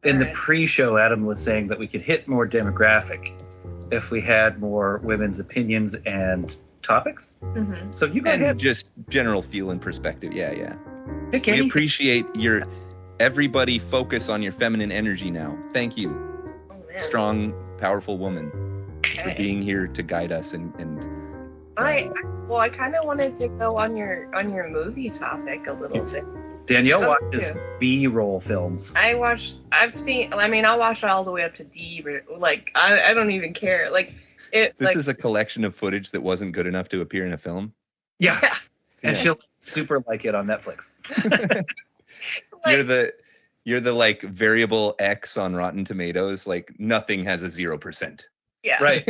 In the pre-show, Adam was saying that we could hit more demographic if we had more women's opinions and topics. Mm-hmm. So you go and ahead. just general feel and perspective. Yeah. Pick We anything. appreciate your everybody focus on your feminine energy now. Thank you, strong, powerful woman, for being here to guide us and I kind of wanted to go on your movie topic a little bit. Danielle watches B-roll films. I'll watch it all the way up to D. Like, I don't even care. Like, this is a collection of footage that wasn't good enough to appear in a film. Yeah. And she'll super like it on Netflix. You're the like variable X on Rotten Tomatoes. Like nothing has a 0%. Yeah. Right.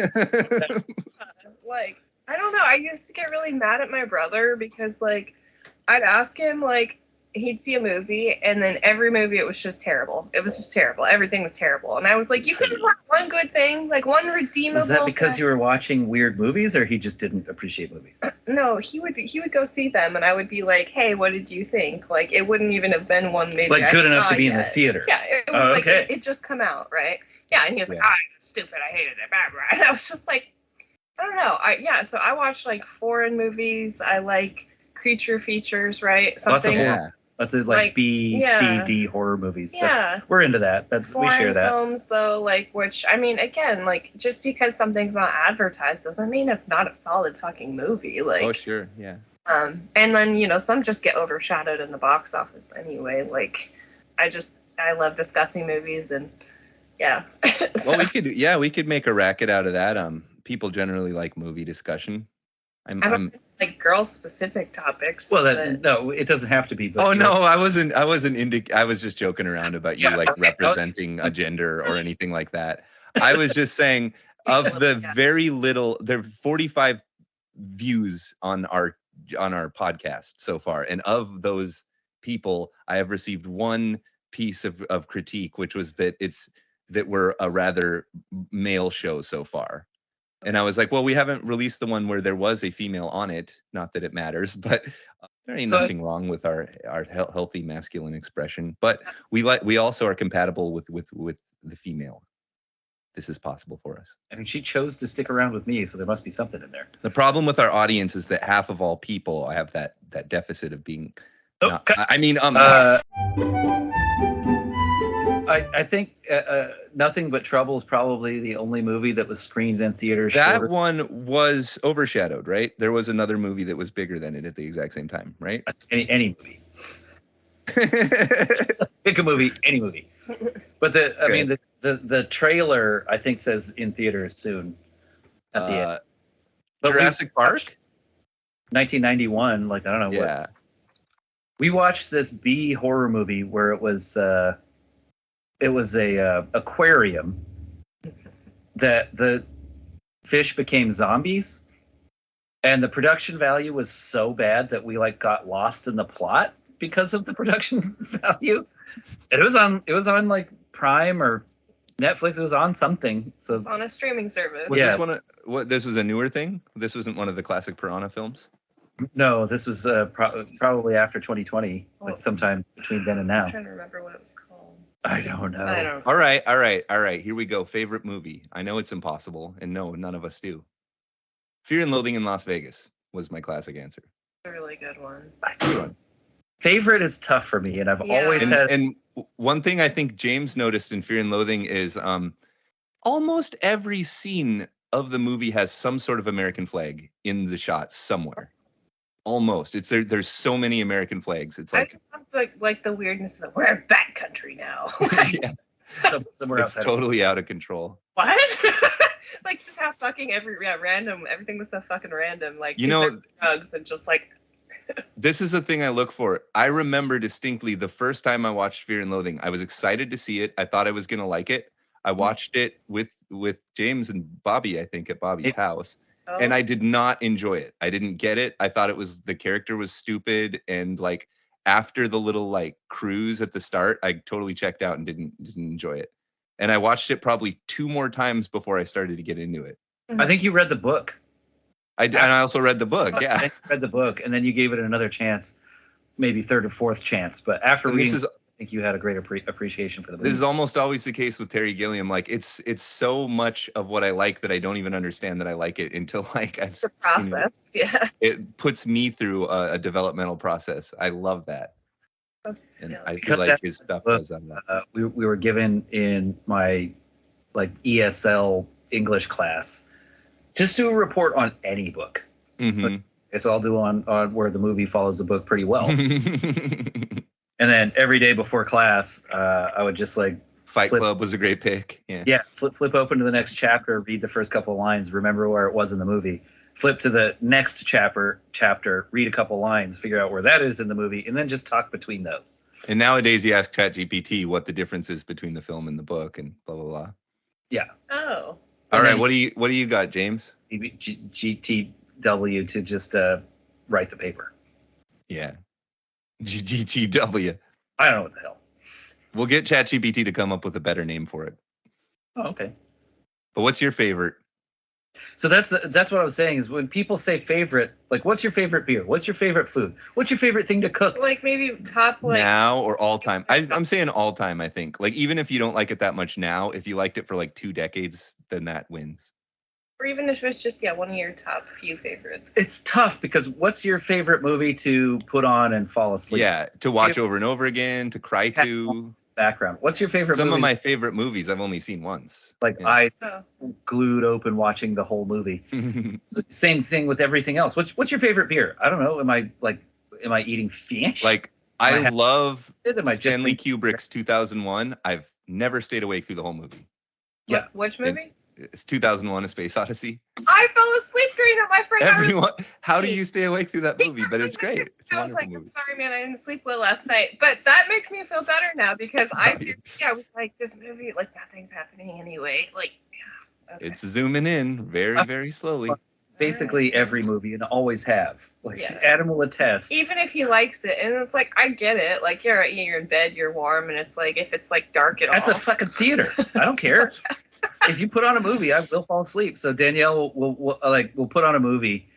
Like, I don't know. I used to get really mad at my brother because, like, I'd ask him, like, he'd see a movie, and then every movie, it was just terrible. It was just terrible. Everything was terrible. And I was like, you could have one good thing, like one redeemable. Was that because you were watching weird movies, or he just didn't appreciate movies? No, he would go see them, and I would be like, hey, what did you think? Like, it wouldn't even have been one maybe like good enough to be in the theater. Yeah, it was it just come out, right? Yeah, and he was like, it's stupid, I hated it, blah, blah. And I was just like, I don't know. So I watch like foreign movies. I like creature features, right? Something. Lots of horror. That's like B, C, D horror movies. Yeah. We're into that. We share that. Films, though, like, which, I mean, again, like, just because something's not advertised doesn't mean it's not a solid fucking movie. Like, oh, sure, yeah. And then, some just get overshadowed in the box office anyway. Like, I love discussing movies, and yeah. So. Well, we could make a racket out of that. People generally like movie discussion. I'm like girl-specific topics. Well, no, it doesn't have to be. But oh no, I wasn't. I was just joking around about you like representing a gender or anything like that. I was just saying of the very little. There are 45 views on our podcast so far, and of those people, I have received one piece of critique, which was that we're a rather male show so far. And I was like, well, we haven't released the one where there was a female on it. Not that it matters, but there ain't nothing wrong with our healthy masculine expression. But we also are compatible with the female. This is possible for us. I mean, she chose to stick around with me, so there must be something in there. The problem with our audience is that half of all people have that deficit of being. I think Nothing But Trouble is probably the only movie that was screened in theaters. That one was overshadowed, right? There was another movie that was bigger than it at the exact same time, right? Any movie. Pick a movie, any movie. But the trailer, I think, says in theaters soon. At the end. Jurassic Park? 1991, like, I don't know what. We watched this B horror movie where it was a aquarium that the fish became zombies, and the production value was so bad that we like got lost in the plot because of the production value. And it was on like Prime or Netflix. It was on something. So it's on a streaming service. Was this was a newer thing? This wasn't one of the classic Piranha films? No, this was probably after 2020, like sometime between then and now. I'm trying to remember what it was called. I don't know. All right. Here we go. Favorite movie. I know it's impossible, and no, none of us do. Fear and Loathing in Las Vegas was my classic answer. A really good one. Favorite is tough for me, and I've always had. And one thing I think James noticed in Fear and Loathing is almost every scene of the movie has some sort of American flag in the shot somewhere. Almost. It's there. There's so many American flags. It's like the weirdness of we're in backcountry now. Yeah. Somewhere it's totally out of control. What? Like just how fucking random. Everything was so fucking random. Like drugs and just like. This is the thing I look for. I remember distinctly the first time I watched Fear and Loathing. I was excited to see it. I thought I was gonna like it. I watched it with James and Bobby, I think, at Bobby's house. Oh. And I did not enjoy it. I didn't get it. I thought the character was stupid. And like after the little like cruise at the start, I totally checked out and didn't enjoy it. And I watched it probably 2 more times before I started to get into it. I think you read the book. And I also read the book. Yeah. I read the book, and then you gave it another chance, maybe 3rd or 4th chance. But after reading, think you had a greater appreciation for the movie. This is almost always the case with Terry Gilliam. Like it's so much of what I like that I don't even understand that I like it until like I've The seen it. process, yeah. It puts me through a developmental process. I love that. And I feel Because like his stuff does that. we were given in my like ESL English class just do a report on any book. Mm-hmm. So I'll do on where the movie follows the book pretty well. And then every day before class, I would just like Fight Club was a great pick. Yeah. Flip open to the next chapter, read the first couple of lines, remember where it was in the movie. Flip to the next chapter, read a couple lines, figure out where that is in the movie, and then just talk between those. And nowadays, you ask ChatGPT what the difference is between the film and the book, and blah blah blah. Yeah. Oh. All right. What do you got, James? GTW to just write the paper. Yeah. GTW. I don't know what the hell. We'll get ChatGPT to come up with a better name for it. Oh, okay. But what's your favorite? So that's what I was saying is when people say favorite, like what's your favorite beer? What's your favorite food? What's your favorite thing to cook? Like maybe top like now or all time? I'm saying all time, I think. Like even if you don't like it that much now, if you liked it for like 2 decades, then that wins. Or even if it's just one of your top few favorites. It's tough because what's your favorite movie to put on and fall asleep? Yeah, to watch over and over again, to cry to. Background. What's your favorite Some movie? of my favorite movies I've only seen once. Like I glued open watching the whole movie. So same thing with everything else. What's your favorite beer? I don't know. Am I eating fish? Like I love Am Stanley Kubrick's 2001. I've never stayed awake through the whole movie. Yeah. Which movie? It's 2001: A Space Odyssey. I fell asleep during that. My friend. Everyone, how do you stay awake through that movie? But it's great. It's a I was wonderful like, movie. I'm sorry, man, I didn't sleep well last night. But that makes me feel better now because I was like, this movie, like nothing's happening anyway. Like, yeah. Okay. It's zooming in very, very slowly. Basically every movie and always have. Like Adam will attest. Even if he likes it, and it's like I get it. Like you're in bed, you're warm, and it's like if it's like dark at all. At the fucking theater. I don't care. If you put on a movie, I will fall asleep. So Danielle will put on a movie,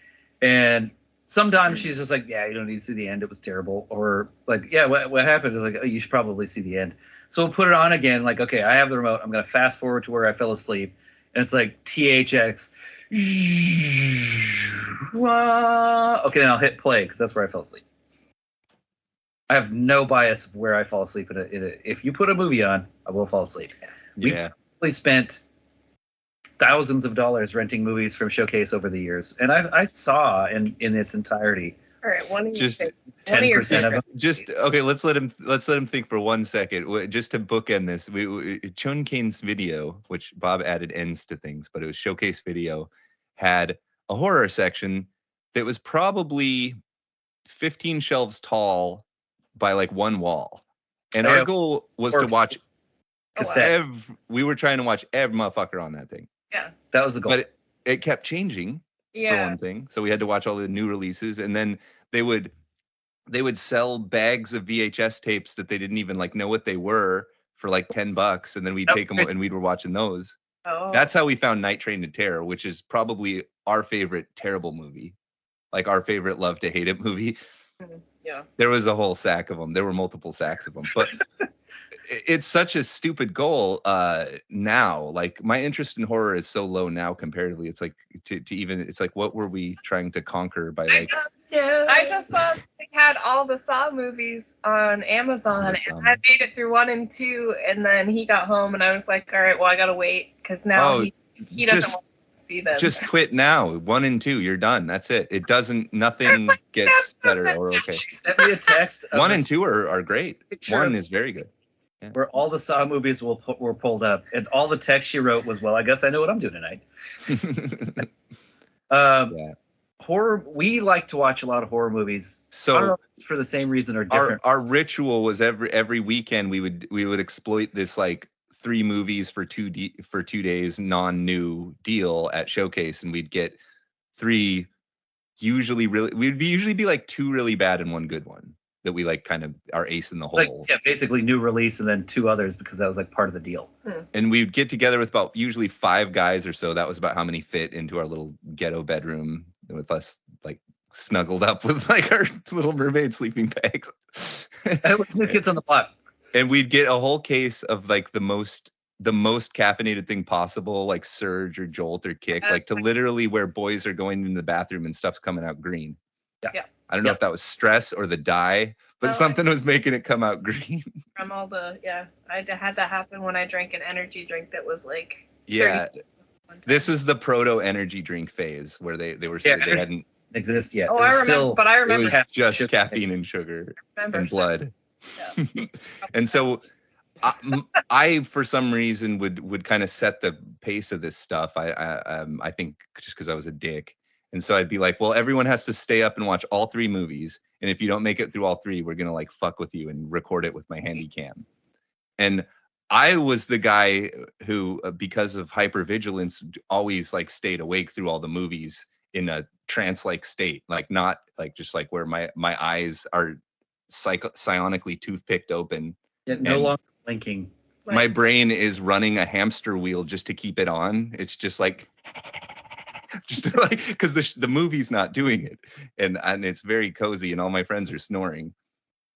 and sometimes she's just like, yeah, you don't need to see the end. It was terrible. Or like, yeah, what happened? Is like, oh, you should probably see the end. So we'll put it on again. Like, okay, I have the remote. I'm gonna fast forward to where I fell asleep, and it's like THX. Okay, then I'll hit play because that's where I fell asleep. I have no bias of where I fall asleep in it. If you put a movie on, I will fall asleep. Yeah. We spent thousands of dollars renting movies from Showcase over the years, and I saw in its entirety. All right, one of just 10% of them. Just okay. Let's let him think for 1 second. Just to bookend this, Chun Kane's video, which Bob added ends to things, but it was Showcase video, had a horror section that was probably 15 shelves tall by like one wall, and our goal was to watch. We were trying to watch every motherfucker on that thing. Yeah, that was the goal. But it kept changing for one thing, so we had to watch all the new releases, and then they would sell bags of VHS tapes that they didn't even like know what they were for like $10, and then we'd take them and we were watching those. Oh. That's how we found Night Train to Terror, which is probably our favorite terrible movie, like our favorite love to hate it movie. Yeah, there was a whole sack of them. There were multiple sacks of them, but it's such a stupid goal now. Like my interest in horror is so low now comparatively. It's like to even it's like what were we trying to conquer by like I just saw they had all the Saw movies on Amazon and I made it through 1 and 2, and then he got home and I was like, all right, well I gotta wait because now he doesn't want to see them. Just quit now. 1 and 2, you're done. That's it. It doesn't nothing gets better or okay. She sent me a text. 1 and 2 are great. 1 is very good. Yeah. Where all the Saw movies were pulled up, and all the text she wrote was, "Well, I guess I know what I'm doing tonight." Horror. We like to watch a lot of horror movies. So I don't know if it's for the same reason or different. Our ritual was every weekend we would exploit this like 3 movies for 2 days non-new deal at Showcase, and we'd get 3 usually be like 2 really bad and 1 good one. That we like kind of our ace in the hole. Like, yeah, basically new release and then 2 others because that was like part of the deal. And we'd get together with about usually 5 guys or so. That was about how many fit into our little ghetto bedroom with us like snuggled up with like our Little Mermaid sleeping bags. It was New Kids on the Block. And we'd get a whole case of like the most caffeinated thing possible, like Surge or Jolt or Kick, like to literally where boys are going into the bathroom and stuff's coming out green. Yeah. I don't know if that was stress or the dye, but something was making it come out green. From all the I had that happen when I drank an energy drink that was like 30 This was the proto energy drink phase where they were saying they hadn't exist yet. Oh, I remember, but I remember it was just caffeine and sugar and blood. Yeah. And so I for some reason would kind of set the pace of this stuff. I think just because I was a dick. And so I'd be like, well, everyone has to stay up and watch all 3 movies. And if you don't make it through all 3, we're going to like fuck with you and record it with my handy cam. And I was the guy who, because of hypervigilance, always like stayed awake through all the movies in a trance-like state, like not like just like where my eyes are psionically toothpicked open. Yeah, no longer blinking. My brain is running a hamster wheel just to keep it on. It's just like, because the movie's not doing it, and it's very cozy, and all my friends are snoring.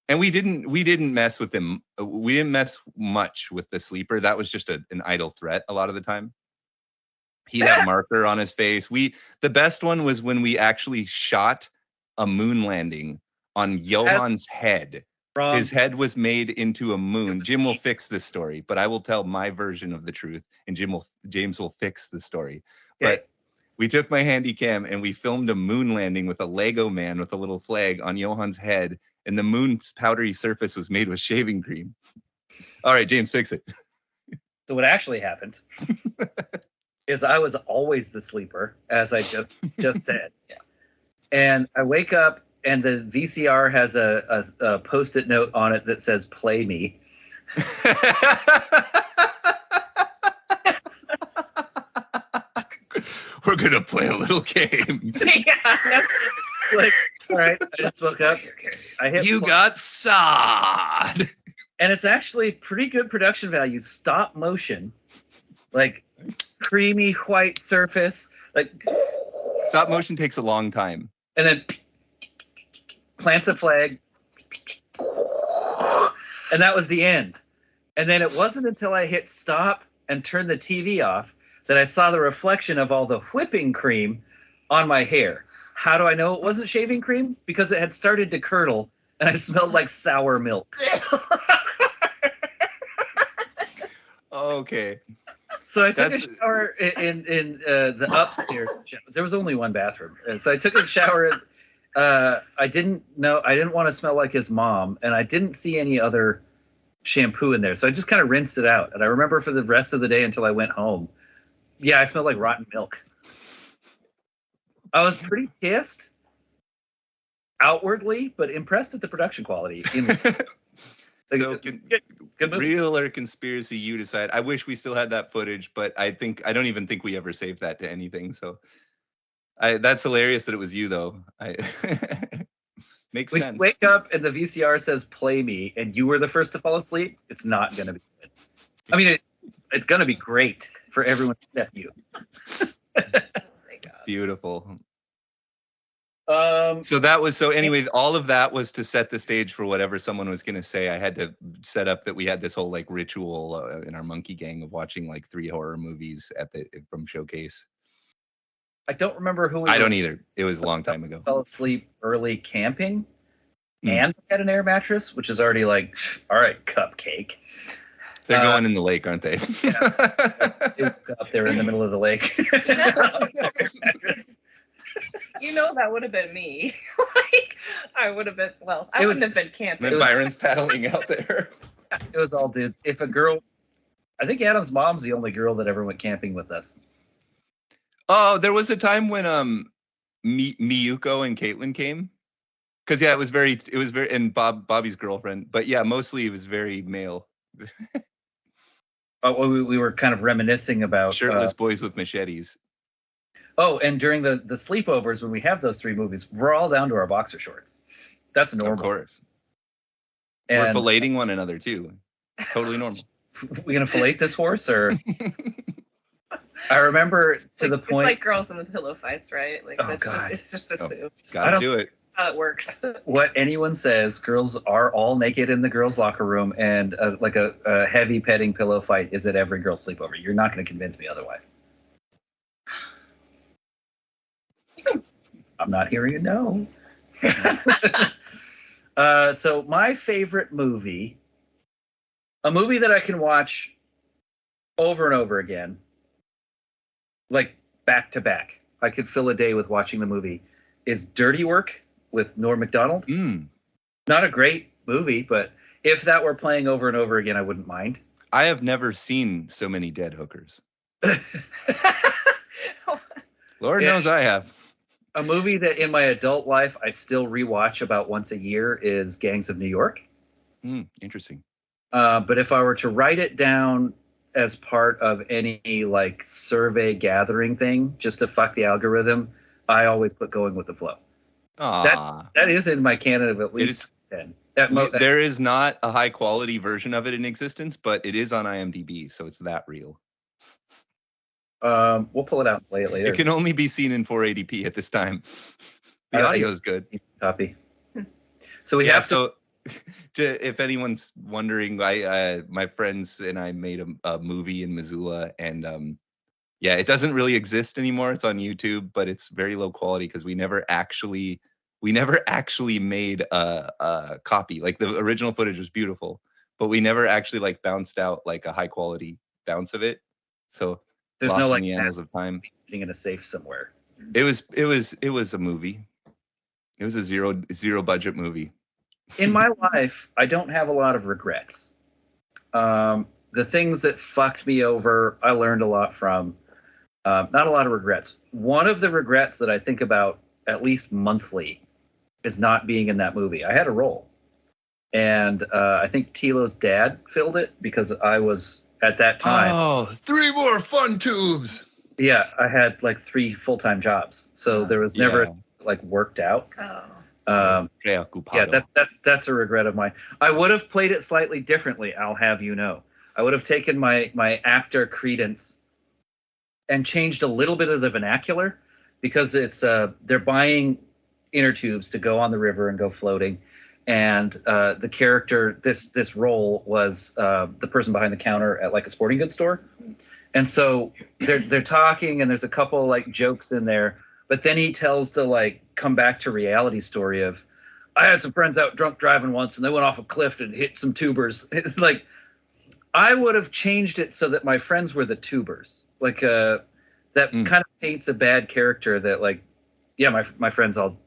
And we didn't mess with him. We didn't mess much with the sleeper. That was just an idle threat a lot of the time. He'd have marker on his face. The best one was when we actually shot a moon landing on Johan's head. Wrong. His head was made into a moon. Jim will fix this story, but I will tell my version of the truth, and James will fix the story. Okay. But we took my handy cam and we filmed a moon landing with a Lego man with a little flag on Johan's head, and the moon's powdery surface was made with shaving cream. All right, James, fix it. So what actually happened is I was always the sleeper, as I just said. Yeah. And I wake up and the VCR has a Post-it note on it that says "Play me." We're gonna play a little game. Like, all right, I just woke up. I hit You play. got sod. And it's actually pretty good production value. Stop motion, like creamy white surface, like Stop motion takes a long time. and then plants a flag, and that was the end. And then it wasn't until I hit stop and turned the TV off that I saw the reflection of all the whipping cream on my hair. How do I know it wasn't shaving cream? Because it had started to curdle and I smelled like sour milk. Okay. So I took a shower in the upstairs. There was only one bathroom. So I took a shower. I didn't want to smell like his mom, and I didn't see any other shampoo in there. So I just kind of rinsed it out. And I remember for the rest of the day until I went home, I smelled like rotten milk. I was pretty pissed outwardly, but impressed at the production quality. So good movie. real or conspiracy, you decide. I wish we still had that footage, but I don't even think we ever saved that to anything. So that's hilarious that it was you, though. Makes sense. Wake up and the VCR says "Play me," and you were the first to fall asleep. It's not going to be good. I mean, it's going to be great for everyone except you. Beautiful. So anyway, all of that was to set the stage for whatever someone was going to say. I had to set up that we had this whole like ritual in our monkey gang of watching like 3 horror movies from Showcase. I don't remember who I don't either. It was a long time ago. Fell asleep early camping and had an air mattress, which is already like, all right, cupcake. They're going in the lake, aren't they? Yeah. They woke up there in the middle of the lake. You know, that would have been me. Like, I would have been, I wouldn't have been camping. Then Byron's paddling out there. It was all dudes. If a girl, I think Adam's mom's the only girl that ever went camping with us. Oh, there was a time when Miyuko and Caitlin came. Because it was very, and Bobby's girlfriend. But yeah, mostly it was very male. We were kind of reminiscing about shirtless boys with machetes. Oh, and during the sleepovers when we have those 3 movies, we're all down to our boxer shorts. That's normal. Of course. And we're filleting one another too. Totally normal. We gonna fillet this horse, or? I remember the point. It's like girls in the pillow fights, right? Like God. it's just assumed. Gotta do it. how it works. What anyone says, girls are all naked in the girls' locker room, and like a heavy petting pillow fight is at every girl's sleepover. You're not going to convince me otherwise. I'm not hearing a no. So my favorite movie, a movie that I can watch over and over again, like back to back. I could fill a day with watching the movie, is Dirty Work with Norm Macdonald. Not a great movie, but if that were playing over and over again, I wouldn't mind. I have never seen so many dead hookers. Lord knows I have. A movie that in my adult life I still rewatch about once a year is Gangs of New York. Interesting. But if I were to write it down as part of any like survey gathering thing, just to fuck the algorithm, I always put Going with the Flow. That is in my canon of at least 10. There is not a high quality version of it in existence, but it is on IMDb, so it's that real. We'll pull it out and play it later. It can only be seen in 480p at this time. The audio is good. Copy. So we have to. If anyone's wondering, my friends and I made a movie in Missoula, and it doesn't really exist anymore. It's on YouTube, but it's very low quality because we never actually made a copy. Like the original footage was beautiful, but we never actually like bounced out like a high quality bounce of it. So there's lost no in like the annals of time. Sitting in a safe somewhere. It was a movie. It was a zero budget movie. In my life, I don't have a lot of regrets. The things that fucked me over, I learned a lot from. Not a lot of regrets. One of the regrets that I think about at least monthly is not being in that movie. I had a role. And I think Tilo's dad filled it because I was, at that time... Oh, 3 more fun tubes! Yeah, I had like 3 full-time jobs. So there was never like worked out. That's a regret of mine. I would have played it slightly differently, I'll have you know. I would have taken my actor credence and changed a little bit of the vernacular, because it's they're buying inner tubes to go on the river and go floating, and the character, this role was the person behind the counter at like a sporting goods store, and so they're talking, and there's a couple like jokes in there, but then he tells the like come back to reality story of, I had some friends out drunk driving once, and they went off a cliff and hit some tubers. Like, I would have changed it so that my friends were the tubers. Like, that kind of paints a bad character that, like, yeah, my friends all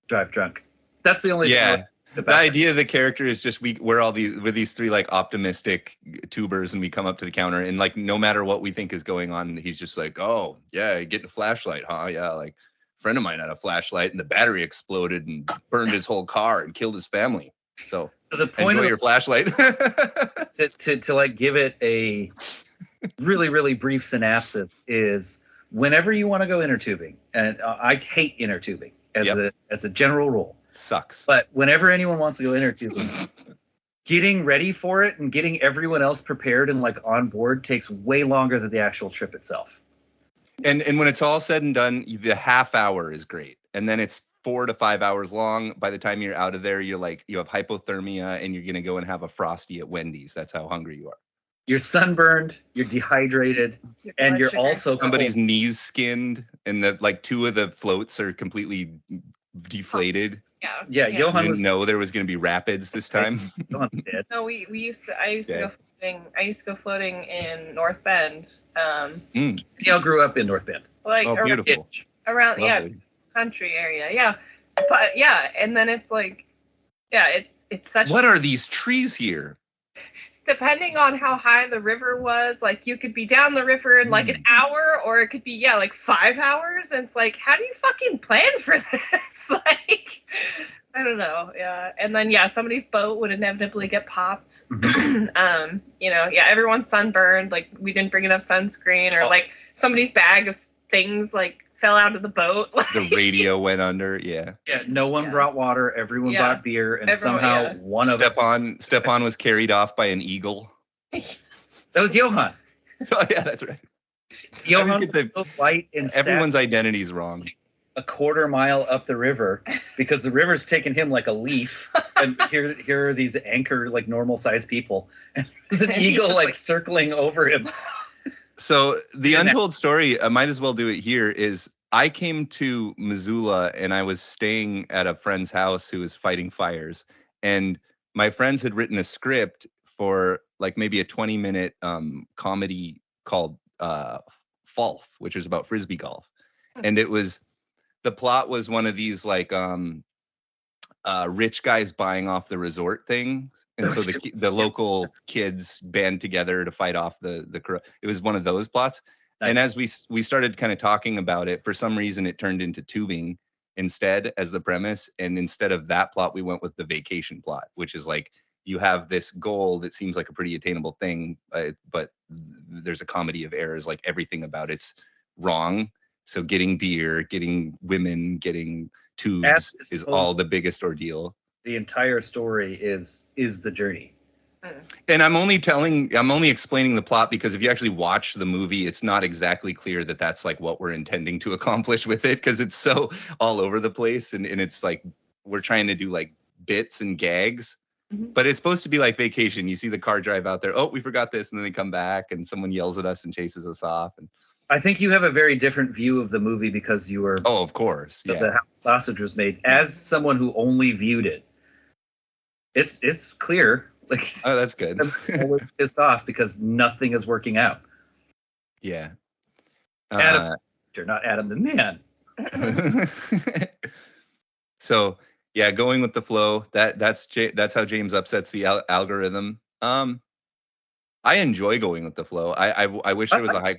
drive drunk. That's the only thing. The idea of the character is just we're these 3 like optimistic tubers, and we come up to the counter, and like no matter what we think is going on, he's just like, oh yeah, getting a flashlight, huh? Yeah, like a friend of mine had a flashlight and the battery exploded and burned his whole car and killed his family. So the point enjoy your flashlight. to like give it a really, really brief synopsis is, whenever you want to go inner tubing, and I hate inner tubing as a general rule. Sucks. But whenever anyone wants to go inner tubing, getting ready for it and getting everyone else prepared and like on board takes way longer than the actual trip itself. And when it's all said and done, the half hour is great. And then it's 4 to 5 hours long. By the time you're out of there, you're like, you have hypothermia and you're going to go and have a Frosty at Wendy's. That's how hungry you are. You're sunburned, you're dehydrated, and you're also somebody's knees skinned, and the like 2 of the floats are completely deflated. Yeah. Johan didn't know there was going to be rapids this time. Johan's dead. No, I used to go floating. I used to go floating in North Bend. Danielle grew up in North Bend. Like beautiful. Around country area. Yeah. But and then it's like it's such. What are these trees here? Depending on how high the river was, like you could be down the river in like an hour, or it could be like 5 hours, and it's like, how do you fucking plan for this? Like, I don't know. And then somebody's boat would inevitably get popped. Everyone's sunburned, like we didn't bring enough sunscreen, or like somebody's bag of things like fell out of the boat. The radio went under. No one brought water, everyone brought beer, and somehow one of Stepan was carried off by an eagle. That was Johan. Oh yeah, that's right. Johan was so light and everyone's identity is wrong. a quarter mile up the river because the river's taking him like a leaf. And here are these anchor, like normal sized people. And there's an eagle like circling over him. So the untold story, I might as well do it here, is I came to Missoula and I was staying at a friend's house who was fighting fires. And my friends had written a script for like maybe a 20-minute comedy called Falf, which was about Frisbee golf. And the plot was one of these like rich guys buying off the resort things. And so the local kids band together to fight off the it was one of those plots. Nice. And as we started kind of talking about it, for some reason it turned into tubing instead as the premise. And instead of that plot, we went with the vacation plot, which is like you have this goal that seems like a pretty attainable thing, but there's a comedy of errors, like everything about it's wrong. So getting beer, getting women, getting tubes is all the biggest ordeal. The entire story is the journey. And I'm only explaining the plot because if you actually watch the movie, it's not exactly clear that that's like what we're intending to accomplish with it, because it's so all over the place, and it's like we're trying to do like bits and gags. But it's supposed to be like Vacation. You see the car drive out there, oh, we forgot this, and then they come back and someone yells at us and chases us off. And I think you have a very different view of the movie because you were of course, yeah. The how the sausage was made. As someone who only viewed it, it's clear. Like, oh, that's good. I'm always pissed off because nothing is working out. Yeah. Adam, not Adam the man. So yeah, going with the flow. That's how James upsets the algorithm. I enjoy going with the flow. I wish there was a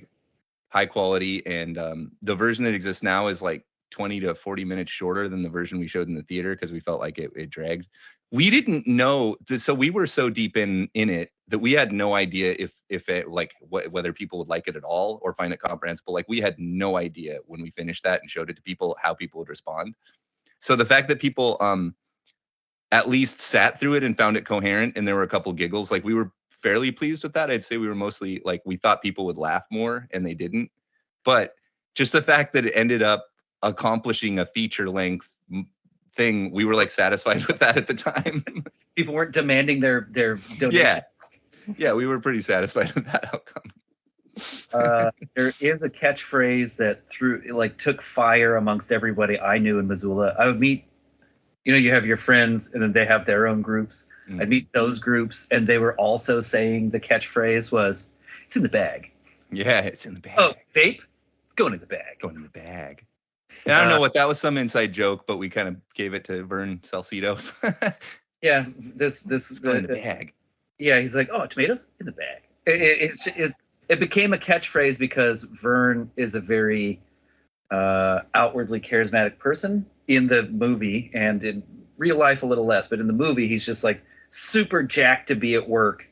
high quality, and the version that exists now is like 20 to 40 minutes shorter than the version we showed in the theater because we felt like it dragged. We didn't know, so we were so deep in it that we had no idea if it like whether people would like it at all or find it comprehensible. Like we had no idea when we finished that and showed it to people how people would respond. So the fact that people at least sat through it and found it coherent, and there were a couple giggles, like we were fairly pleased with that. I'd say we were mostly like, we thought people would laugh more and they didn't. But just the fact that it ended up accomplishing a feature length thing, we were like satisfied with that at the time. People weren't demanding their donation. Yeah, we were pretty satisfied with that outcome. There is a catchphrase that took fire amongst everybody I knew in Missoula. I would meet, you have your friends and then they have their own groups. I'd meet those groups and they were also saying the catchphrase was, "It's in the bag." Yeah, it's in the bag. Oh, vape? It's going in the bag. Going in the bag. And I don't know what that was, some inside joke, but we kind of gave it to Vern Salcido. Yeah, this is going in the bag. Yeah, he's like, "Oh, tomatoes in the bag." It became a catchphrase because Vern is a very outwardly charismatic person in the movie, and in real life a little less. But in the movie, he's just like super jacked to be at work.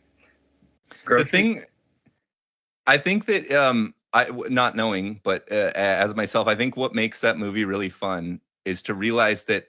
The thing, I think that not knowing, but as myself, I think what makes that movie really fun is to realize that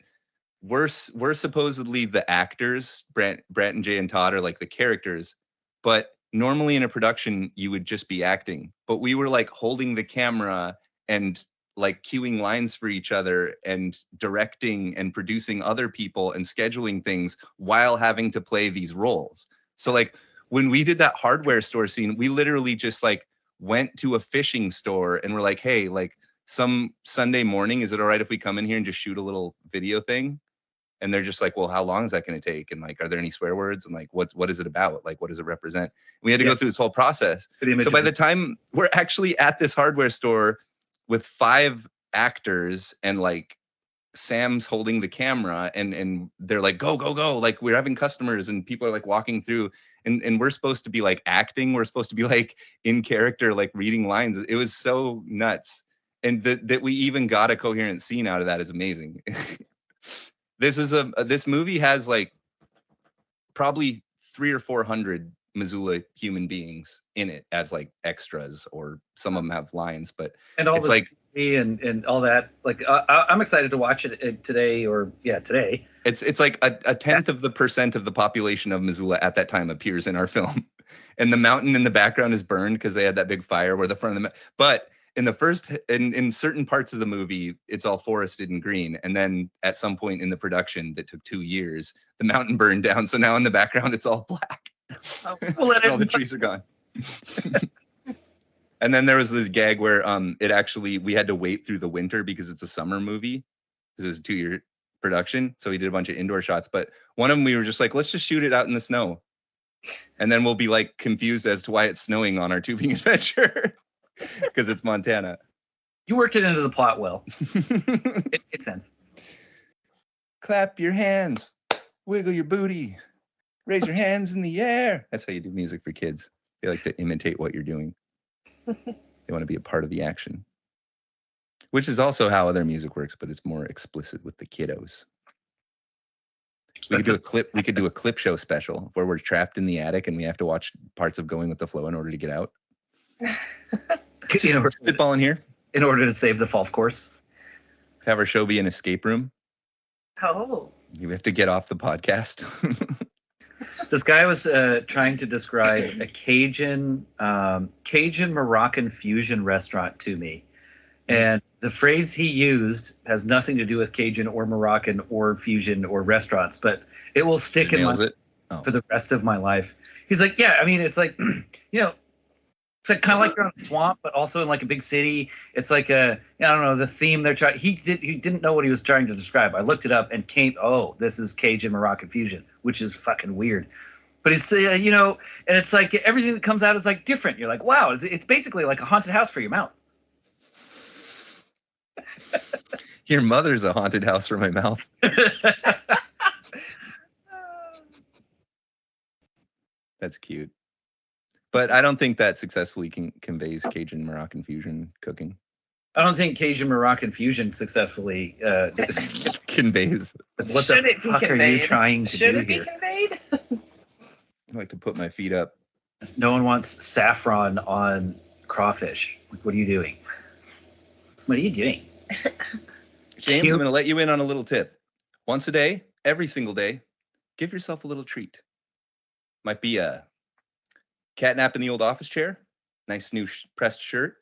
we're supposedly the actors. Brant and Jay and Todd are like the characters, but normally in a production you would just be acting. But we were like holding the camera and like cueing lines for each other and directing and producing other people and scheduling things while having to play these roles. So like when we did that hardware store scene, we literally just like went to a fishing store and we're like, "Hey, like some Sunday morning, is it all right if we come in here and just shoot a little video thing?" And they're just like, "Well, how long is that going to take? And like, are there any swear words? And like, what is it about? Like, what does it represent?" And we had to go through this whole process. So by the time we're actually at this hardware store with 5 actors and like Sam's holding the camera and they're like, go, like we're having customers and people are like walking through and we're supposed to be like acting. We're supposed to be like in character, like reading lines. It was so nuts. And that we even got a coherent scene out of that is amazing. This movie has like probably 300 or 400 Missoula human beings in it as like extras, or some of them have lines, but and all it's the like and all that. Like I'm excited to watch it today. Today. It's like a tenth of the percent of the population of Missoula at that time appears in our film, and the mountain in the background is burned because they had that big fire where the front of the. But in certain parts of the movie, it's all forested and green. And then at some point in the production that took 2 years, the mountain burned down. So now in the background, it's all black. Oh, Well, And all the trees are gone. And then there was the gag where we had to wait through the winter because it's a summer movie. This is a 2-year production. So we did a bunch of indoor shots. But one of them, we were just like, let's just shoot it out in the snow. And then we'll be like confused as to why it's snowing on our tubing adventure. Because it's Montana. You worked it into the plot well. It made sense. Clap your hands, wiggle your booty, raise your hands in the air. That's how you do music for kids. They like to imitate what you're doing. They want to be a part of the action. Which is also how other music works, but it's more explicit with the kiddos. We could do a clip show special where we're trapped in the attic and we have to watch parts of Going with the Flow in order to get out. Spitballing here. In order to save the golf course. Have our show be an escape room. Oh. You have to get off the podcast. This guy was trying to describe a Cajun Moroccan fusion restaurant to me. And the phrase he used has nothing to do with Cajun or Moroccan or fusion or restaurants, but it will stick in my for the rest of my life. He's like, yeah, I mean, it's like, it's like kind of like you're on a swamp, but also in like a big city. It's like I don't know, the theme they're trying. He didn't know what he was trying to describe. I looked it up and this is Cajun Moroccan fusion, which is fucking weird. But he's and it's like everything that comes out is like different. You're like, wow, it's basically like a haunted house for your mouth. Your mother's a haunted house for my mouth. That's cute. But I don't think that successfully conveys Cajun Moroccan fusion cooking. I don't think Cajun Moroccan fusion successfully conveys. What the fuck are you trying to do here? Should it be conveyed? I like to put my feet up. No one wants saffron on crawfish. What are you doing? What are you doing? James, I'm going to let you in on a little tip. Once a day, every single day, give yourself a little treat. Might be a cat nap in the old office chair, nice new pressed shirt,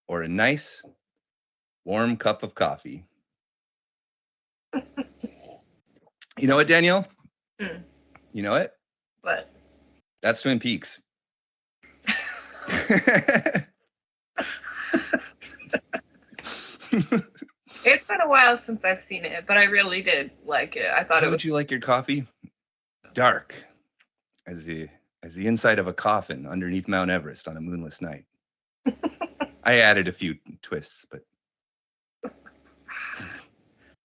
or a nice warm cup of coffee. You know what, Danielle? You know it? What? That's Twin Peaks. It's been a while since I've seen it, but I really did like it. I thought How would you like your coffee? Dark, as the inside of a coffin underneath Mount Everest on a moonless night. I added a few twists, but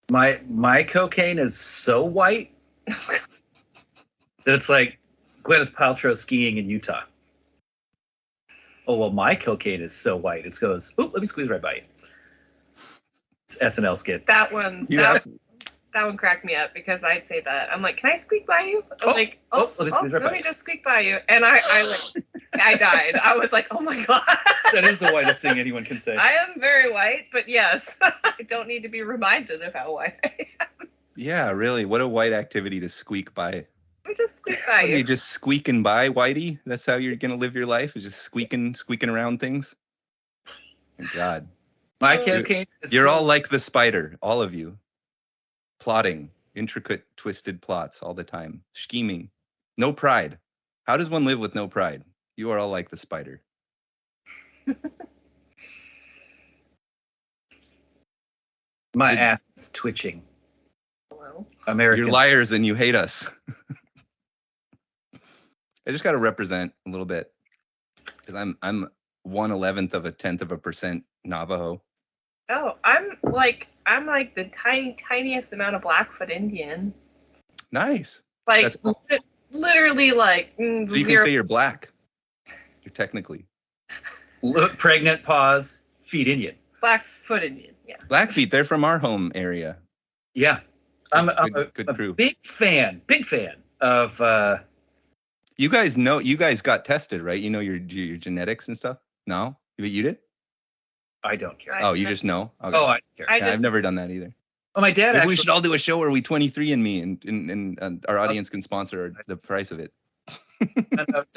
my cocaine is so white that it's like Gwyneth Paltrow skiing in Utah. Oh well, my cocaine is so white it goes. Oop, let me squeeze right by you. It's SNL skit. That one. That one cracked me up because I'd say that. I'm like, can I squeak by you? I'm like, let me squeeze right by let me you. just squeak by you. And I died. I was like, oh my God. That is the whitest thing anyone can say. I am very white, but yes, I don't need to be reminded of how white I am. Yeah, really. What a white activity to squeak by. We just squeak by you. You just squeaking by, Whitey? That's how you're going to live your life? Is just squeaking around things? My God. My cocaine is You're all like the spider, all of you. Plotting, intricate, twisted plots all the time. Scheming. No pride. How does one live with no pride? You are all like the spider. My ass is twitching. Hello? American. You're liars and you hate us. I just got to represent a little bit because I'm 1/11th of a 10% Navajo. Oh, I'm like the tiniest amount of Blackfoot Indian. Nice. Like literally like So you zero. can say you're black. You're technically. Look, pregnant, pause, feet Indian. Blackfoot Indian. Yeah. Blackfeet, they're from our home area. Yeah. I'm Good a crew. big fan of You guys got tested, right? You know your genetics and stuff? No? But you did? I don't care. Oh, you just know? Okay. Oh, I don't care. I've never done that either. Oh, my dad Maybe actually. we should all do a show where we 23andMe and our audience can sponsor the price of it. found out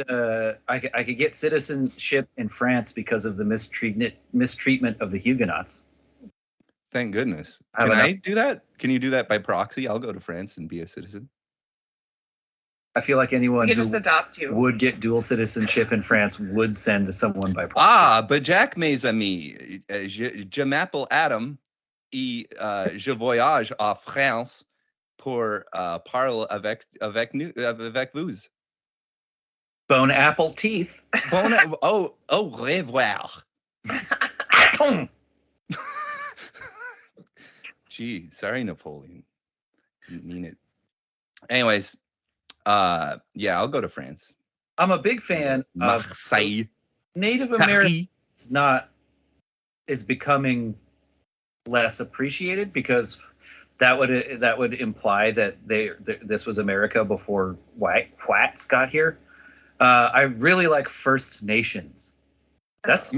I could get citizenship in France because of the mistreatment of the Huguenots. Thank goodness. How Can about I do that? Can you do that by proxy? I'll go to France and be a citizen. I feel like anyone We could who just adopt you. would get dual citizenship in France would send someone by proxy. Ah, but Jack, mes amis, je m'appelle Adam et je voyage à France pour parler avec vous. Bone apple teeth. Au revoir. Gee, sorry, Napoleon. Didn't mean it. Anyways, yeah, I'll go to France. I'm a big fan of Marseille. Native Americans. Is becoming less appreciated because that would imply that this was America before whites got here. I really like First Nations. That's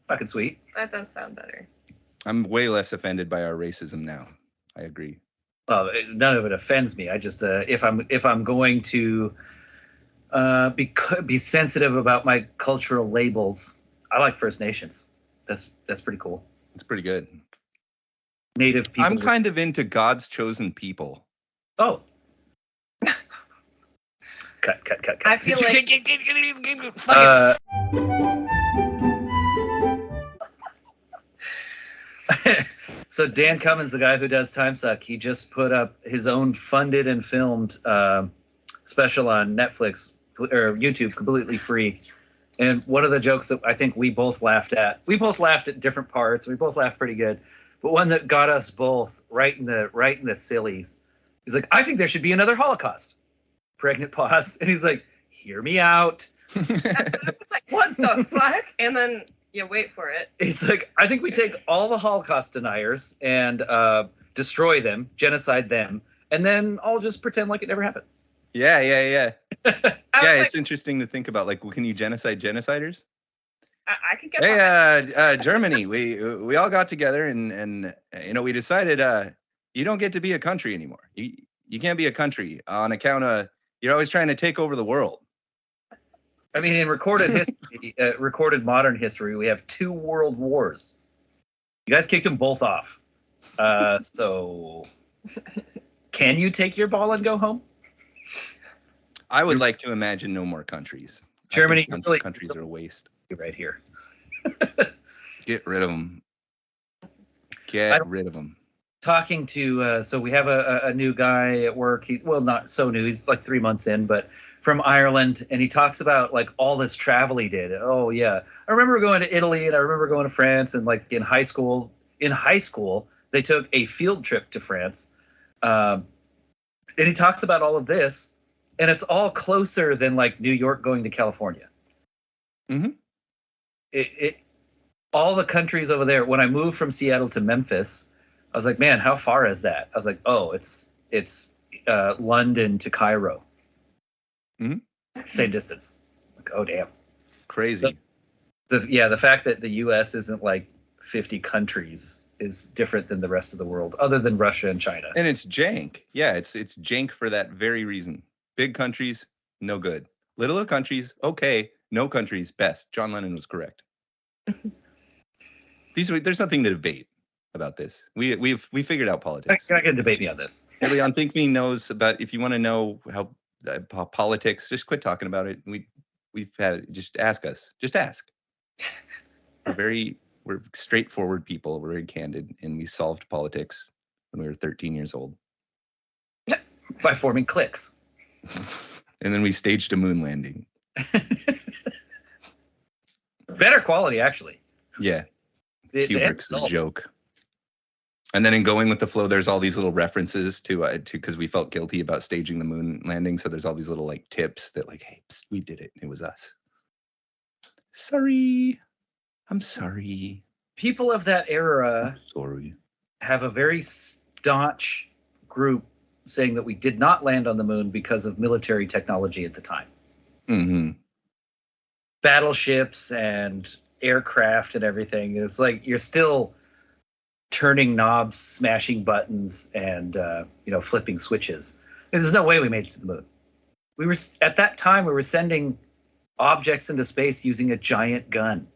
fucking sweet. That does sound better. I'm way less offended by our racism now. I agree. None of it offends me. I just if I'm going to be sensitive about my cultural labels, I like First Nations. That's pretty cool. It's pretty good. Native people. I'm kind of into God's chosen people. Oh. Cut. I feel like so Dan Cummins, the guy who does Time Suck, he just put up his own funded and filmed special on Netflix or YouTube, completely free. And one of the jokes that I think we both laughed at different parts. We both laughed pretty good, but one that got us both right in the sillies. He's like, I think there should be another Holocaust. Pregnant pause, and he's like, hear me out. I was like, what the fuck? And then you wait for it. He's like, I think we take all the Holocaust deniers and destroy them, genocide them, and then I'll just pretend like it never happened. Yeah. Yeah, Like, it's interesting to think about. Like, can you genocide genociders? I could get. Hey, Germany, we all got together and we decided you don't get to be a country anymore. You can't be a country on account of you're always trying to take over the world. I mean, in recorded history, recorded modern history, we have 2 world wars. You guys kicked them both off. So can you take your ball and go home? I would like to imagine no more countries. Germany, countries are a waste. Right here. Get rid of them. Get rid of them. Talking to, so we have a new guy at work. Not so new. He's like 3 months in, but from Ireland, and he talks about like all this travel he did. Oh yeah, I remember going to Italy, and I remember going to France, and like in high school, they took a field trip to France, and he talks about all of this, and it's all closer than like New York going to California. Mm-hmm. All the countries over there. When I moved from Seattle to Memphis, I was like, man, how far is that? I was like, oh, it's London to Cairo. Mm-hmm. Same distance. Like, oh damn. Crazy. The fact that the U.S. isn't like 50 countries is different than the rest of the world, other than Russia and China. And it's jank. Yeah, it's jank for that very reason. Big countries, no good. Little countries, okay. No countries, best. John Lennon was correct. There's nothing to debate about this. We figured out politics. You're not going to debate me on this. Everybody on Think Me knows about. If you want to know how politics, just quit talking about it. We've had just ask us. Just ask. We're straightforward people. We're very candid, and we solved politics when we were 13 years old by forming cliques. And then we staged a moon landing. Better quality, actually. Yeah. Kubrick's a joke. And then in Going with the Flow, there's all these little references to because we felt guilty about staging the moon landing. So there's all these little like tips that like, hey, psst, we did it. It was us. Sorry. I'm sorry. People of that era have a very staunch group saying that we did not land on the moon because of military technology at the time. Mm-hmm. Battleships and aircraft and everything. It's like you're still turning knobs, smashing buttons, and flipping switches. There's no way we made it to the moon. At that time we were sending objects into space using a giant gun.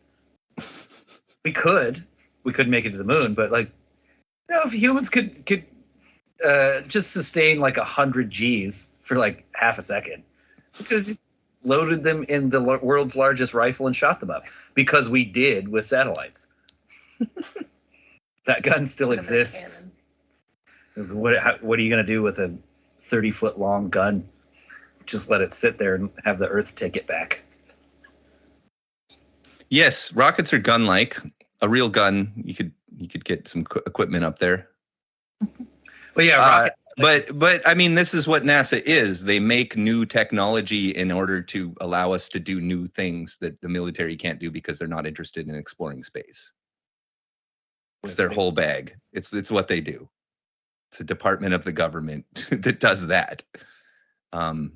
We couldn't make it to the moon, but like, if humans could just sustain like 100 Gs for like half a second, we could have just loaded them in the world's largest rifle and shot them up, because we did with satellites. That gun still exists. What are you going to do with a 30-foot long gun? Just let it sit there and have the Earth take it back. Yes, rockets are gun-like. A real gun, you could get some equipment up there. Well, yeah, but I mean, this is what NASA is. They make new technology in order to allow us to do new things that the military can't do because they're not interested in exploring space. It's their whole bag. It's what they do. It's a department of the government that does that. I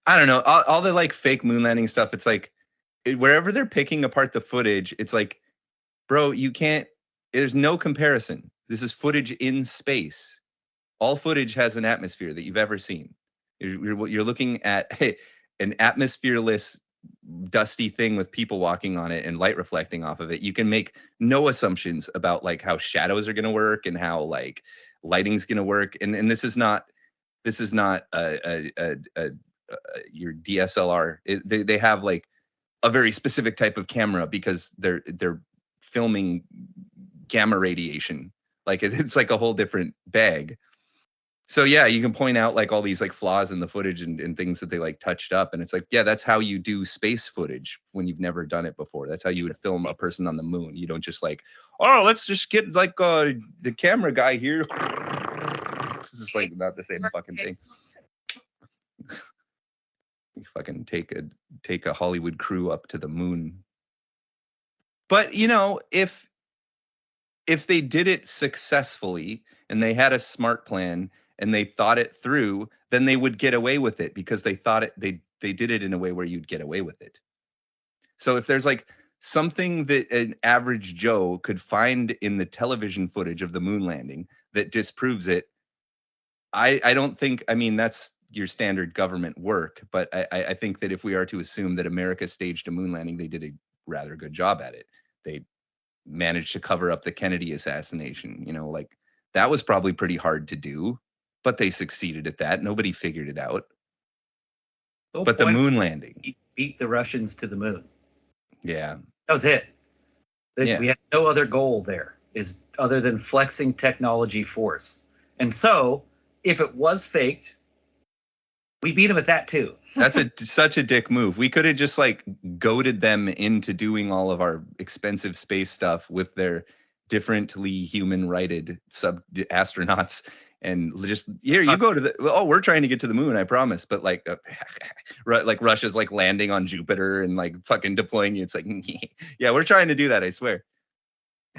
don't know. All the like fake moon landing stuff. It's like wherever they're picking apart the footage, it's like, bro, you can't. There's no comparison. This is footage in space. All footage has an atmosphere that you've ever seen. You're looking at an atmosphereless, dusty thing with people walking on it and light reflecting off of it. You can make no assumptions about like how shadows are going to work and how like lighting's going to work. And this is not your DSLR. They have like a very specific type of camera because they're filming gamma radiation. Like it's like a whole different bag. So yeah, you can point out like all these like flaws in the footage and things that they like touched up. And it's like, yeah, that's how you do space footage when you've never done it before. That's how you would film a person on the moon. You don't just like, oh, let's just get like the camera guy here. This is like not the same fucking thing. You fucking take a Hollywood crew up to the moon. But you know, if they did it successfully and they had a smart plan and they thought it through, then they would get away with it because they thought they did it in a way where you'd get away with it. So if there's like something that an average Joe could find in the television footage of the moon landing that disproves it, I don't think, I mean, that's your standard government work, but I think that if we are to assume that America staged a moon landing, they did a rather good job at it. They managed to cover up the Kennedy assassination. You know, like that was probably pretty hard to do, but they succeeded at that. Nobody figured it out. But the moon landing beat the Russians to the moon. Yeah, that was it. Yeah. We had no other goal there is other than flexing technology force. And so, if it was faked, we beat them at that too. That's such a dick move. We could have just like goaded them into doing all of our expensive space stuff with their differently human righted astronauts and just here you go to the we're trying to get to the moon, I promise, but like like Russia's like landing on Jupiter and like fucking deploying you. It's like yeah, we're trying to do that, I swear.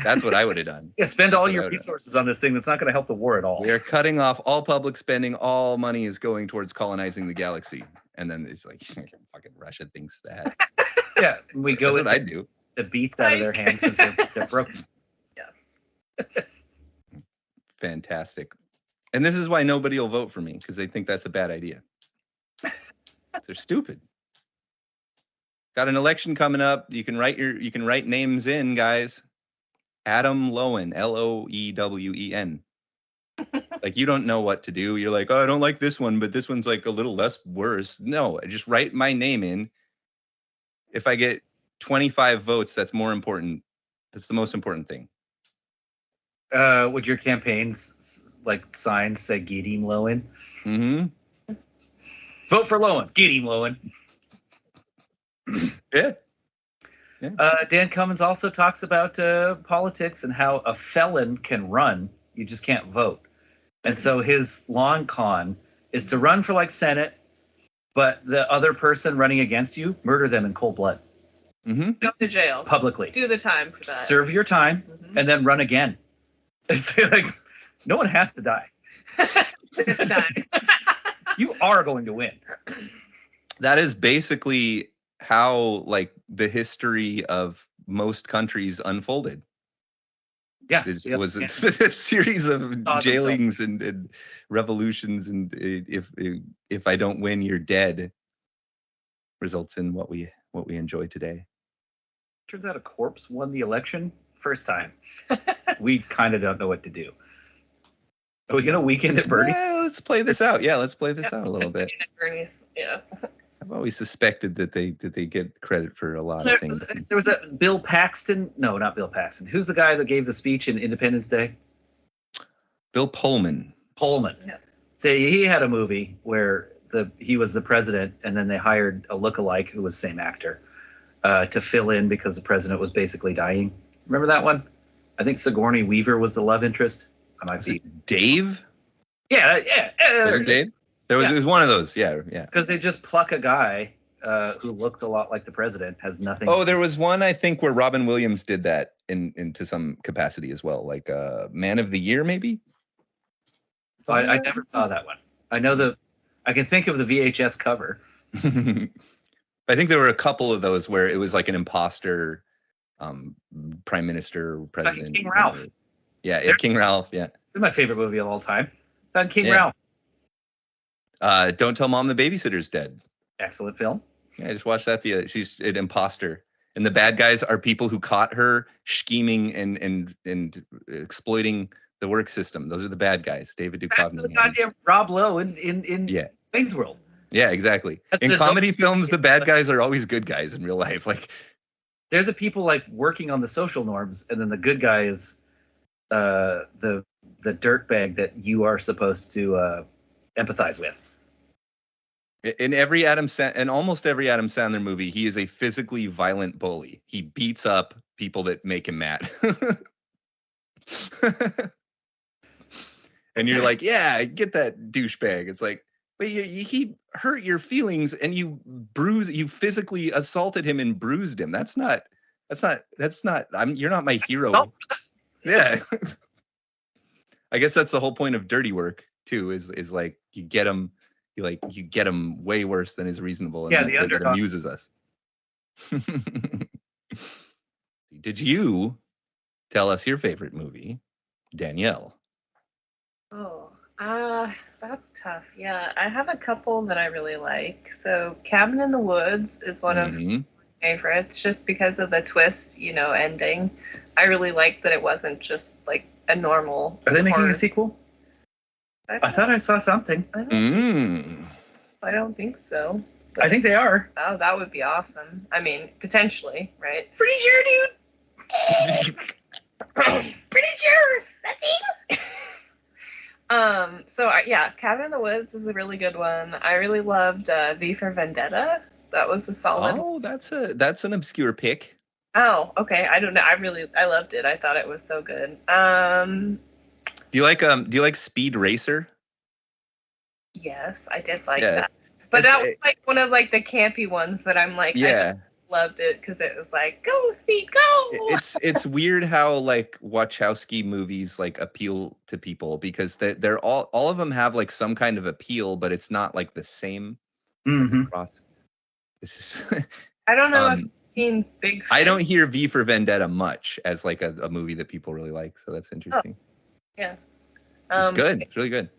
That's what I would have done. Yeah, spend all your resources on this thing that's not going to help the war at all. We are cutting off all public spending. All money is going towards colonizing the galaxy. And then it's like, fucking Russia thinks that. Yeah, we go. That's what I do. The beats out of their hands because they're broken. Yeah. Fantastic. And this is why nobody will vote for me, because they think that's a bad idea. They're stupid. Got an election coming up. You can write names in, guys. Adam Lowen, Loewen. Like, you don't know what to do. You're like, oh, I don't like this one, but this one's like a little less worse. No, I just write my name in. If I get 25 votes, that's more important. That's the most important thing. Would your campaigns like signs say "Get him, Lowen"? Mm-hmm. Vote for Lowen. Get him, Lowen. Yeah. Dan Cummins also talks about politics and how a felon can run. You just can't vote. And so his long con is to run for like Senate, but the other person running against you, murder them in cold blood. Mm-hmm. Go to jail. Publicly. Do the time for that. Serve your time and then run again. It's like, no one has to die. This time. You are going to win. That is basically how like the history of most countries unfolded. Yeah, Was a series of Saw jailings and revolutions, and if I don't win, you're dead. Results in what we enjoy today. Turns out a corpse won the election first time. We kind of don't know what to do. Are we gonna weekend at Bernie? Let's play this out. Yeah, let's play this out a little bit. Bernie's, yeah. I've always suspected that they get credit for a lot of things. There was a Bill Paxton. No, not Bill Paxton. Who's the guy that gave the speech in Independence Day? Bill Pullman. Pullman. Yeah. He had a movie where he was the president, and then they hired a lookalike who was the same actor to fill in because the president was basically dying. Remember that one? I think Sigourney Weaver was the love interest. I might be Dave. Yeah. Dave. There was one of those. Yeah. Because they just pluck a guy who looks a lot like the president, has nothing. Oh, there was one I think where Robin Williams did that into some capacity as well, like Man of the Year, maybe. I never saw that one. I know I can think of the VHS cover. I think there were a couple of those where it was like an imposter prime minister, president. King Ralph. Yeah, King Ralph. Yeah, it's my favorite movie of all time. King Ralph. Don't Tell Mom the Babysitter's Dead. Excellent film. Yeah, I just watched that. She's an imposter, and the bad guys are people who caught her scheming and exploiting the work system. Those are the bad guys. David Duchovny. That's the goddamn Rob Lowe in Wayne's World. Yeah, exactly. In comedy films, the bad guys are always good guys in real life. Like they're the people like working on the social norms, and then the good guy is the dirtbag that you are supposed to empathize with. In almost every Adam Sandler movie, he is a physically violent bully. He beats up people that make him mad. And you're like, yeah, get that douchebag. It's like, but he hurt your feelings and you physically assaulted him and bruised him. That's not, you're not my hero. Yeah. I guess that's the whole point of dirty work too, is like you get him way worse than is reasonable. And the underdog. That amuses us. Did you tell us your favorite movie, Danielle? Oh, that's tough. Yeah, I have a couple that I really like. So Cabin in the Woods is one of my favorites just because of the twist, ending. I really liked that it wasn't just like a normal. Are they making a sequel? I thought I saw something. I don't think so. I think they are. Oh, that would be awesome. I mean, potentially, right? Pretty sure, dude. Pretty sure. That thing. So Cabin in the Woods is a really good one. I really loved V for Vendetta. That was a solid. Oh, that's an obscure pick. Oh, okay. I don't know. I loved it. I thought it was so good. Do you like Speed Racer? Yes, I did like that. But that was like one of like the campy ones that I'm like, I loved it because it was like, go Speed, go. It's weird how like Wachowski movies like appeal to people because they're all of them have like some kind of appeal, but it's not like the same. This is I don't know if you've seen Big Fish. I don't hear V for Vendetta much as like a movie that people really like, so that's interesting. Oh, yeah. It's good. It's really good.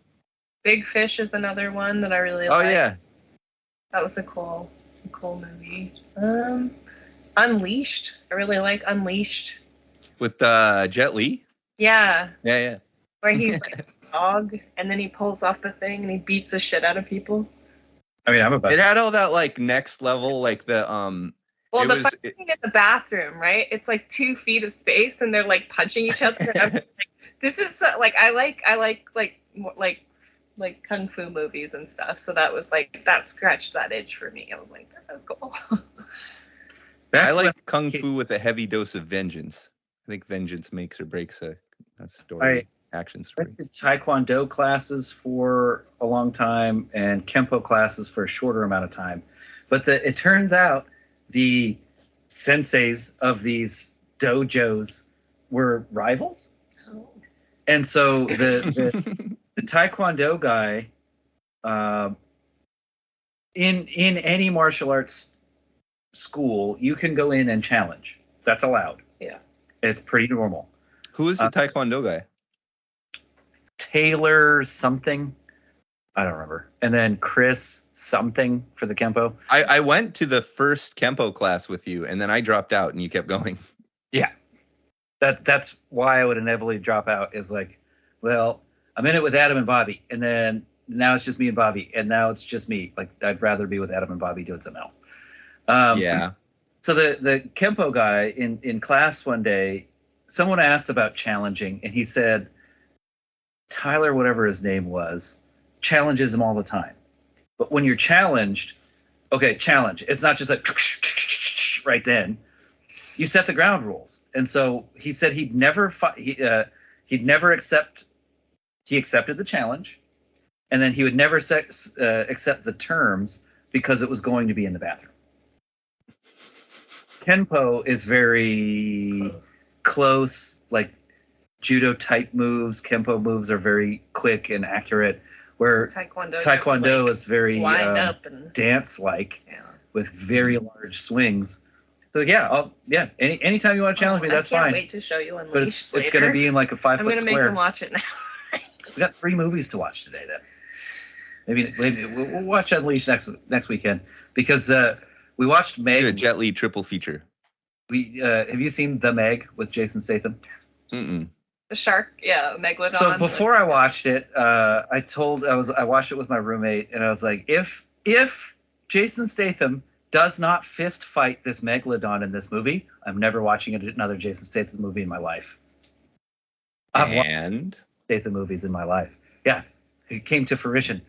Big Fish is another one that I really like. Oh yeah. That was a cool movie. Unleashed. I really like Unleashed. With Jet Li? Yeah. Yeah. Where he's like a dog and then he pulls off the thing and he beats the shit out of people. I mean, it had all that like next level, like the Well, the funny thing in the bathroom, right? It's like 2 feet of space and they're like punching each other. And I'm like, this is like I like kung fu movies and stuff. So that was like that scratched that itch for me. I was like, this is cool. I like kung fu with a heavy dose of vengeance. I think vengeance makes or breaks a story, action story. I did Taekwondo classes for a long time and Kempo classes for a shorter amount of time. But it turns out the senseis of these dojos were rivals. Oh. And so the Taekwondo guy, in any martial arts school, you can go in and challenge. That's allowed. Yeah. It's pretty normal. Who is the Taekwondo guy? Taylor something. I don't remember. And then Chris something for the Kempo. I went to the first Kempo class with you, and then I dropped out, and you kept going. Yeah. That's why I would inevitably drop out, is like, well, I'm in it with Adam and Bobby, and then now it's just me and Bobby, and now it's just me. Like, I'd rather be with Adam and Bobby doing something else. Yeah. So the Kempo guy in class one day, someone asked about challenging, and he said, Tyler, whatever his name was, challenges him all the time. But when you're challenged, okay, challenge. It's not just like right then. You set the ground rules. And so he said he'd never accept. He accepted the challenge, and then he would never accept the terms because it was going to be in the bathroom. Kenpo is very close, like judo type moves. Kenpo moves are very quick and accurate, where Taekwondo is very wind up and dance like, with very large swings. So anytime you want to challenge me, that's fine. I can't wait to show you Unleashed. But it's going to be in like a 5-foot square. I'm going to make him watch it now. We got 3 movies to watch today. Then maybe we'll watch Unleashed next weekend, because we watched Meg. A Jet Li triple feature. Have you seen The Meg with Jason Statham? Mm-mm. The shark, Megalodon. So before I watched it, I watched it with my roommate, and I was like, if Jason Statham does not fist fight this Megalodon in this movie, I'm never watching another Jason Statham movie in my life. I've watched Statham movies in my life. Yeah, it came to fruition.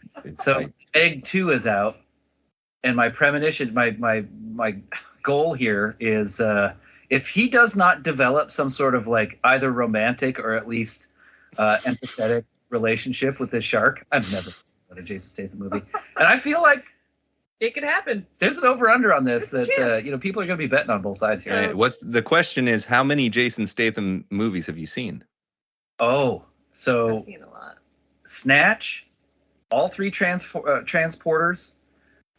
Egg 2 is out, and my premonition, my goal here is, if he does not develop some sort of like either romantic or at least empathetic relationship with this shark, I'm never another Jason Statham movie. And I feel like it could happen. There's an over/under on this that people are going to be betting on both sides here. Right. The question is, how many Jason Statham movies have you seen? Oh, so I've seen a lot. Snatch, all 3 transporters.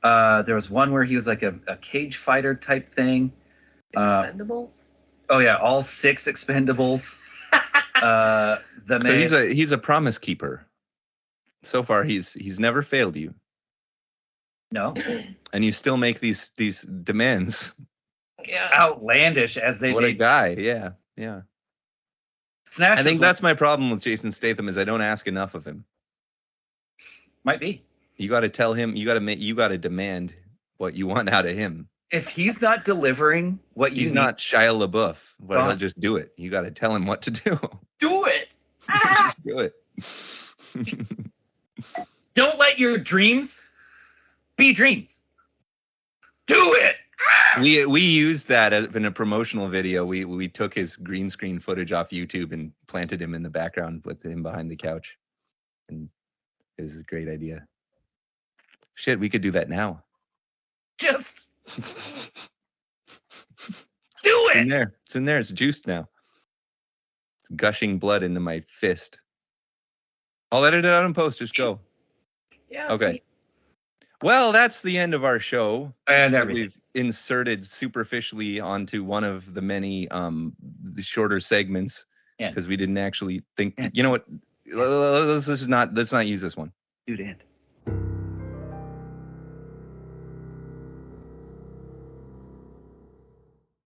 There was one where he was like a cage fighter type thing. Expendables. All 6 Expendables. So he's a promise keeper. So far, he's never failed you. No. And you still make these demands. Yeah. Outlandish as they. What a guy! Yeah. Snatch. I think that's my problem with Jason Statham, is I don't ask enough of him. Might be. You got to tell him. You got to demand what you want out of him. If he's not delivering what you he's need, not Shia LaBeouf, but he'll just do it. You got to tell him what to do. Do it. Just do it. Don't let your dreams be dreams. Do it. We used that in a promotional video. We took his green screen footage off YouTube and planted him in the background with him behind the couch, and it was a great idea. Shit, we could do that now. Just do it. It's in there. It's juiced now. It's gushing blood into my fist. I'll edit it out in post. Just go. Yeah. Okay. See. Well, that's the end of our show. And everything. We've inserted superficially onto one of the many the shorter segments, because we didn't actually think. You know what? Let's not use this one. Dude, end.